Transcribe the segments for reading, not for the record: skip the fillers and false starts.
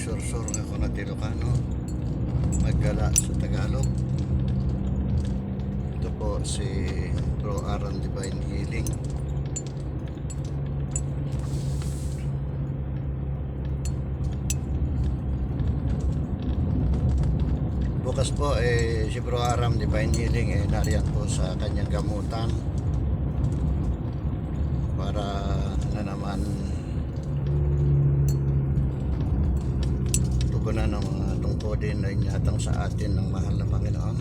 magsursur nga ko na Ilocano, maggala sa Tagalog. Ito po si Bro Aram Divine Healing. Bukas po si Bro Aram Divine Healing nariyan po sa kanyang gamutan para na naman tugunan ng mga tungkulin na inyatang sa atin ng mahal na Panginoon.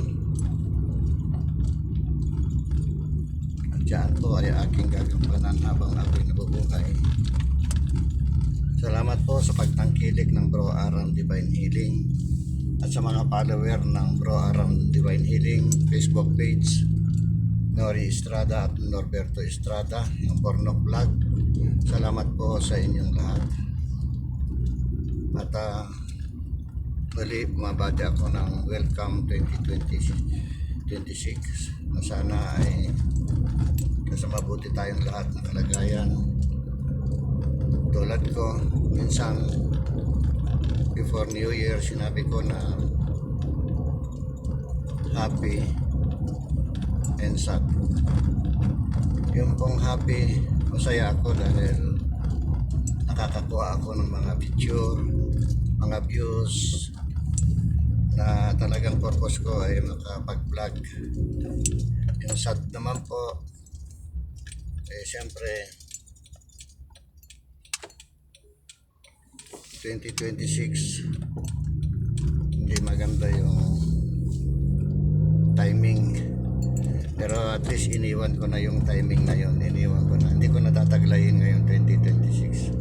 At dyan po ay aking gagampanan habang ako'y nabubuhay. Salamat po sa pagtangkilik ng Bro Aram Divine Healing at sa mga follower ng Bro Aram Divine Healing Facebook page, Nori Estrada at Norberto Estrada, yung Pornok Vlog. Salamat po sa inyong lahat. At muli bumabati ako ng welcome 2026 na sana ay nasa mabuti tayong lahat ng kalagayan. Tulad ko, minsan before New Year sinabi ko na happy and sad. Yung pong happy, masaya ako dahil nakakakuha ako ng mga picture, mga views na talagang purpose ko ay makapag-vlog. Yung sad naman po siyempre 2026 hindi maganda yung timing, pero at least iniwan ko na yung timing na yun. Iniwan ko na, hindi ko natataglayin ngayon 2026.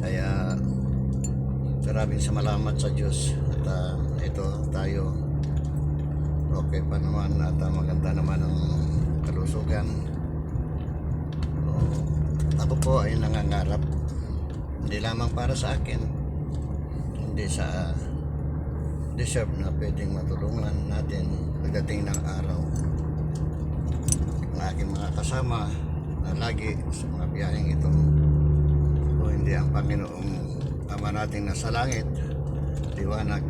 Kaya maraming salamat sa Diyos at ito tayo okay pa naman at maganda naman ang kalusugan. Ako po ay nangangarap hindi lamang para sa akin, hindi sa deserve na pwedeng matulungan natin pagdating ng araw. Ang aking mga kasama na lagi sa mga biyaheng ito, o hindi ang Panginoong Ama nating nasa langit, liwanag,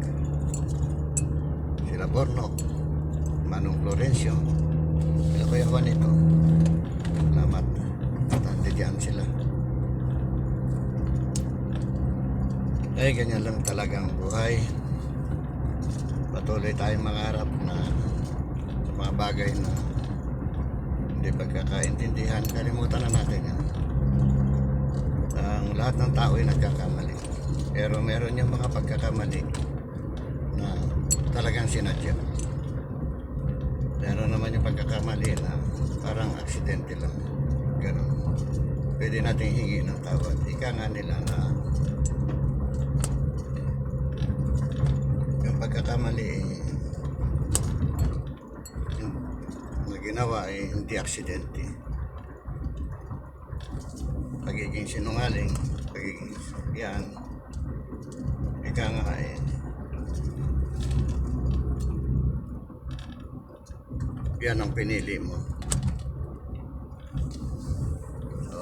sila Bornok, Manong Florencio, sila Kuya Juanito, salamat at nandiyan sila. Ay ganyan lang talagang buhay. Patuloy tayong mangarap na sa mga bagay na hindi pagkakaintindihan, kalimutan na natin yan. Ang lahat ng tao ay nagkakamali, pero meron yung mga pagkakamali na talagang sinadya. Meron naman yung pagkakamali na parang aksidente lang, ganun. Pwede nating hingi ng tawad. Ika nga nila na pagkakamali na ginawa ay hindi aksidente. Pagiging sinungaling, pagiging yan, ika nga yan ang pinili mo. So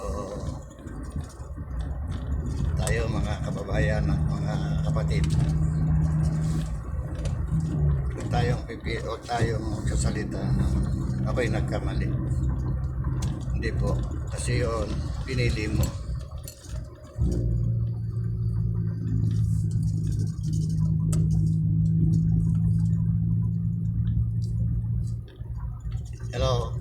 tayo mga kababayan at mga kapatid, tayong pipi o tayong magsasalita ako'y nagkamali, hindi po, kasi yun pinili mo. Hello.